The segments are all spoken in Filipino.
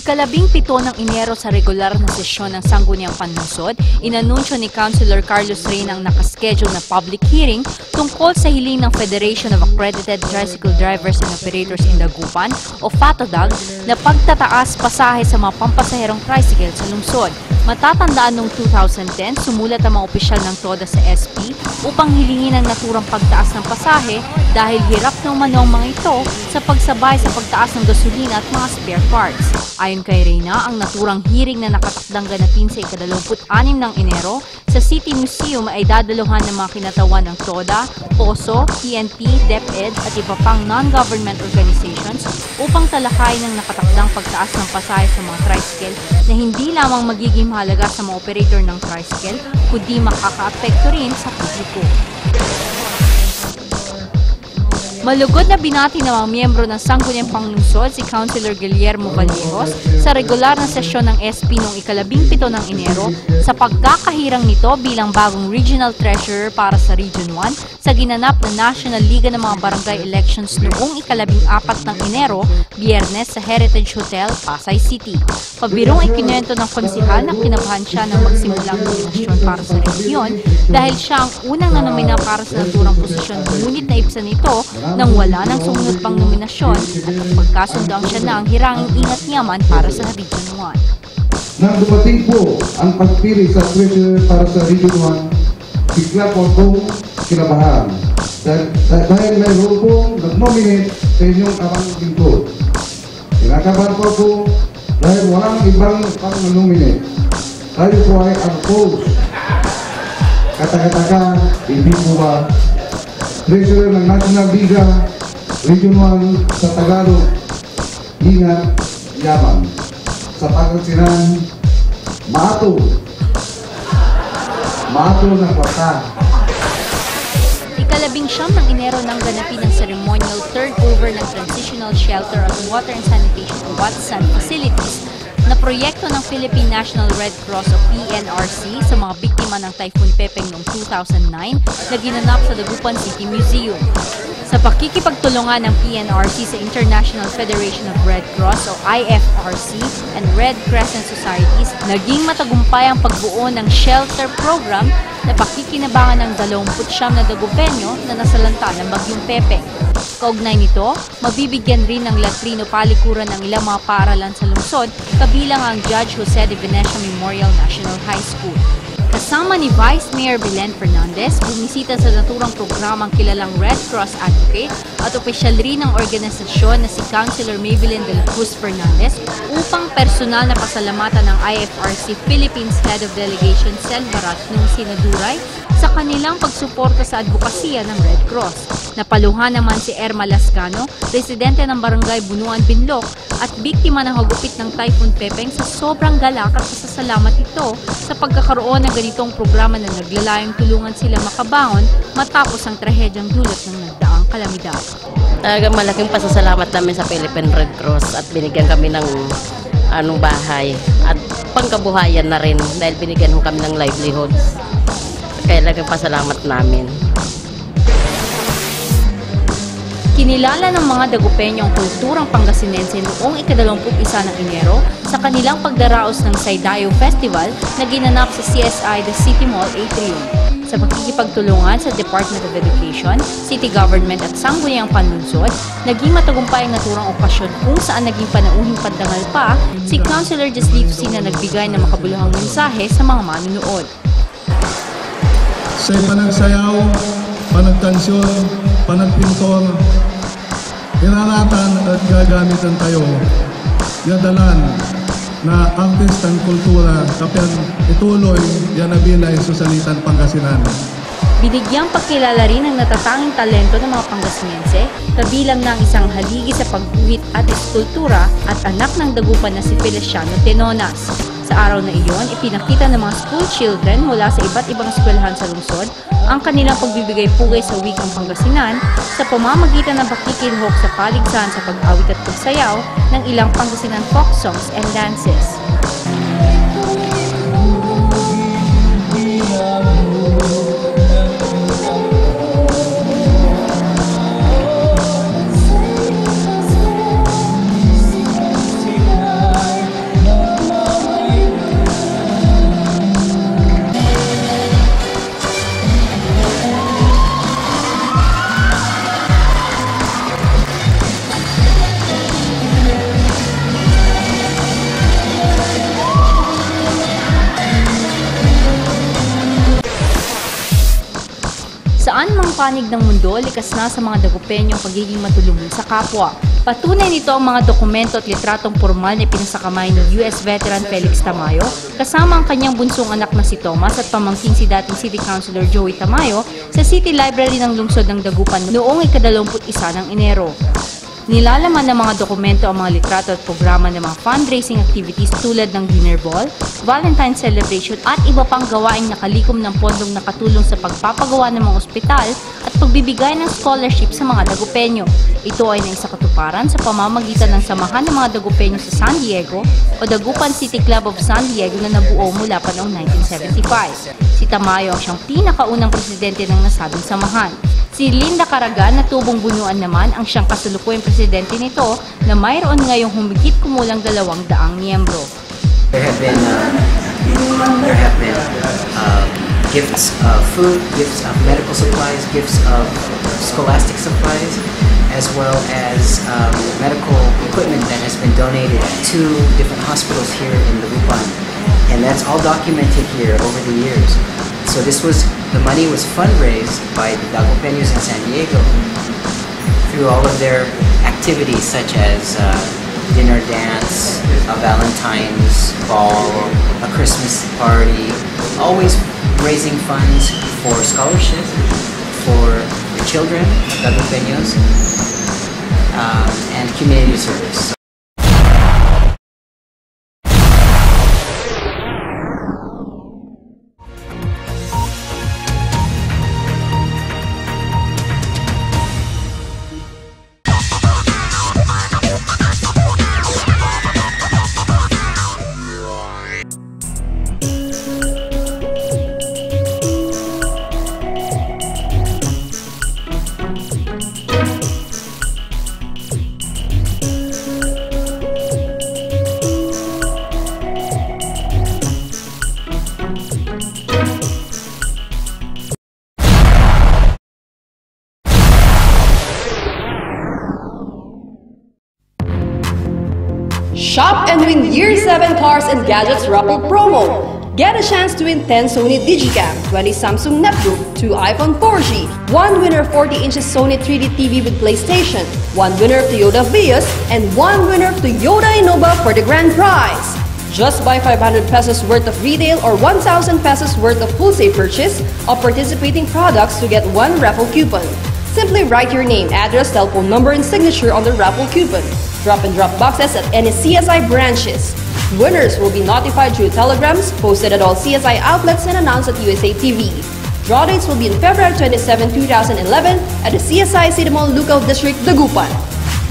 Ikalabing-pito ng Enero sa regular na sesyon ng Sangguniang Panlungsod, inanunsyo ni Councilor Carlos Reyna ang nakaschedule na public hearing tungkol sa hiling ng Federation of Accredited Tricycle Drivers and Operators in Dagupan o FATODAG na pagtataas pasahe sa mga pampasaherong tricycle sa lungsod. Matatandaan noong 2010, sumulat ang mga opisyal ng TODA sa SP upang hilingin ang naturang pagtaas ng pasahe dahil hirap na umano ang mga ito sa pagsabay sa pagtaas ng gasolina at mga spare parts. Ayon kay Reyna, ang naturang hearing na nakatakdang ganapin sa ika-26 ng Enero sa City Museum ay dadaluhan ng mga kinatawan ng TODA, POSO, PNP, DepEd at iba pang non-government organizations upang talakayin ang nakatakdang pagtaas ng pasahe sa mga tricycle na hindi lamang magiging mahalaga sa mga operator ng tricycle, kundi makaka-apekto rin sa publiko. Malugod na binati ng mga miyembro ng Sangguniang Panlungsod si Councilor Guillermo Vallejos sa regular na sesyon ng SP noong ika-17 ng Enero sa pagkakahirang nito bilang bagong Regional Treasurer para sa Region 1 sa ginanap na National Liga ng mga Barangay Elections noong ika-14 ng Enero, Biyernes sa Heritage Hotel, Pasay City. Pabirong ikinuwento ng konsihal na kinabahan siya ng magsimulang nominasyon para sa rehiyon dahil siya ang unang nanomina para sa naturang posisyon, ngunit naibsan ito nang wala ng sumunod pang nominasyon at nagpagkasundang siya na ang hiranging ingat yaman para sa Region 1. Nang dumating po ang pagpili sa treasurer para sa Region 1, bigla po akong kinabahan. Dahil mayroon pong nag-nominate sa inyong karang lingkod. Kinakabahan po ako dahil walang ibang pang-nominate. Tayo po ay unopposed. Kata-kataka, hindi po ba Treasurer ng National Liga, Region 1 sa Tagalog, ingat, yaman. Sa Pangasinan, maato ng kwarta. Ika-19 ng Enero nang ganapin ang ceremonial turnover ng Transitional Shelter at Water and Sanitation o WATSAN facilities na proyekto ng Philippine National Red Cross o PNRC sa mga biktima ng Typhoon Pepeng noong 2009 na ginanap sa Dagupan City Museum. Sa pakikipagtulungan ng PNRC sa International Federation of Red Cross o IFRC and Red Crescent Societies, naging matagumpay ang pagbuo ng shelter program na pakikinabangan ng 29 na Dagupenyo na nasalanta ng Bagyong Pepeng. Kaugnay nito, mabibigyan rin ng latrino palikuran ng ilang mga paaralan sa lungsod, kabilang ang Judge Jose de Venecia Memorial National High School. Kasama ni Vice Mayor Belen Fernandez, bumisita sa naturang programang kilalang Red Cross Advocate at opisyal rin ng organisasyon na si Councilor Maybelline de la Cruz Fernandez upang personal na pasalamatan ng IFRC Philippines Head of Delegation Sel Barat nung sinaduray sa kanilang pagsuporta sa advokasya ng Red Cross. Napaluhan naman si Erma Lascano, residente ng Barangay Bunuan, Binloc at biktima ng hagupit ng Typhoon Pepeng sa sobrang galak at pasasalamat ito sa pagkakaroon ng ganitong programa na naglalayong tulungan sila makabangon matapos ang trahedyang dulot ng nagdaang kalamidad. Talagang malaking pasasalamat namin sa Philippine Red Cross at binigyan kami ng bahay at pangkabuhayan na rin dahil binigyan kami ng livelihoods. Kaya lagang pasalamat namin. Kinilala ng mga Dagupenyo ang kulturang Pangasinense noong ika-21 ng Enero sa kanilang pagdaraos ng Saydayo Festival na ginanap sa CSI The City Mall Atrium. Sa pakikipagtulungan sa Department of Education, City Government at Sangguniang Panlungsod, naging matagumpay ang naturang okasyon kung saan naging panauhing pandangal pa si Councilor Jeslito na nagbigay ng makabuluhang mensahe sa mga manunood. Sa panagsayaw, panagtansyon, panagpintor, hinaratan at gagamitan tayo, yadalan na artist ng kultura kapag ituloy yan na binay sa salitan Pangasinan. Binigyang pagkilala rin ang natatanging talento ng mga Pangasinense, kabilang ng isang haligi sa pagguhit at eskultura at anak ng Dagupan na si Feliciano Tenonas. Sa araw na iyon, ipinakita ng mga school children mula sa iba't ibang eskwelahan sa lungsod ang kanilang pagbibigay pugay sa wikang Pangasinan sa pamamagitan ng pakikilhok sa paligsahan sa pag-awit at pagsayaw ng ilang Pangasinan folk songs and dances. saan mang panig ng mundo, likas na sa mga Dagupenyong pagiging matulungin sa kapwa. Patunay nito ang mga dokumento at litratong formal na ipinasakamay ni US veteran Felix Tamayo, kasama ang kanyang bunsong anak na si Thomas at pamangkin si dating City Councilor Joey Tamayo sa City Library ng lungsod ng Dagupan noong ika-21 ng Enero. Nilalaman ng mga dokumento ang mga litrato at programa ng mga fundraising activities tulad ng dinner ball, Valentine celebration at iba pang gawaing nakalikom ng pondong nakatulong sa pagpapagawa ng mga ospital at pagbibigay ng scholarship sa mga Dagupenyo. Ito ay naisakatuparan sa pamamagitan ng Samahan ng mga Dagupenyo sa San Diego o Dagupan City Club of San Diego na nabuo mula pa noong 1975. Si Tamayo ang siyang pinakaunang presidente ng nasabing samahan. Si Linda Caragan na tubong bunuan naman ang siyang kasalukuyang presidente nito na mayroon ngayong humigit kumulang 200 miyembro. There have been gifts of food, gifts of medical supplies, gifts of scholastic supplies, as well as medical equipment that has been donated to different hospitals here in Dagupan. And that's all documented here over the years. So the money was fundraised by the Dagupeños in San Diego through all of their activities such as dinner dance, a Valentine's ball, a Christmas party, always raising funds for scholarship for the children of Dagupeños and community service. Shop and win Year 7 Cars and Gadgets Raffle promo. Get a chance to win 10 Sony Digicam, 20 Samsung Netbook, 2 iPhone 4G, 1 winner 40 inches Sony 3D TV with PlayStation, 1 winner of Toyota Vios, and 1 winner of Toyota Innova for the grand prize. Just buy 500 pesos worth of retail or 1,000 pesos worth of wholesale purchase of participating products to get 1 raffle coupon. Simply write your name, address, telephone number, and signature on the raffle coupon. Drop and drop boxes at any CSI branches. Winners will be notified through telegrams posted at all CSI outlets and announced at USA TV. Draw dates will be in February 27, 2011 at the CSI City Mall Lookout District, Dagupan.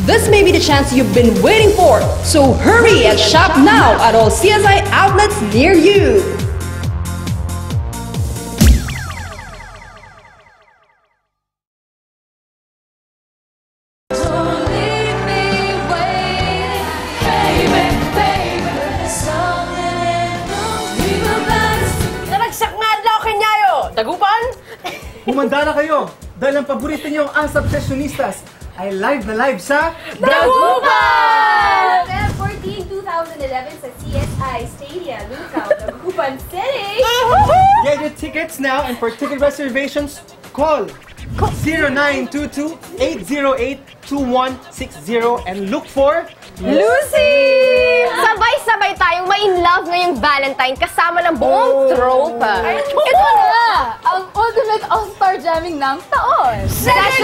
This may be the chance you've been waiting for, so hurry and shop now at all CSI outlets near you. Dagupan? Humanda na kayo dahil ang paborito niyong Asap-sessionistas ay live na live sa Dagupan! February 14, 2011 sa CSI Stadium, Lookout, Dagupan City! Get your tickets now and for ticket reservations, call 0922-808-2160 and look for Lucy! Sabay-sabay tayong ma-in-love ngayong Valentine kasama ng buong tropa. Ito na! Ang ultimate all-star jamming ng taon! Session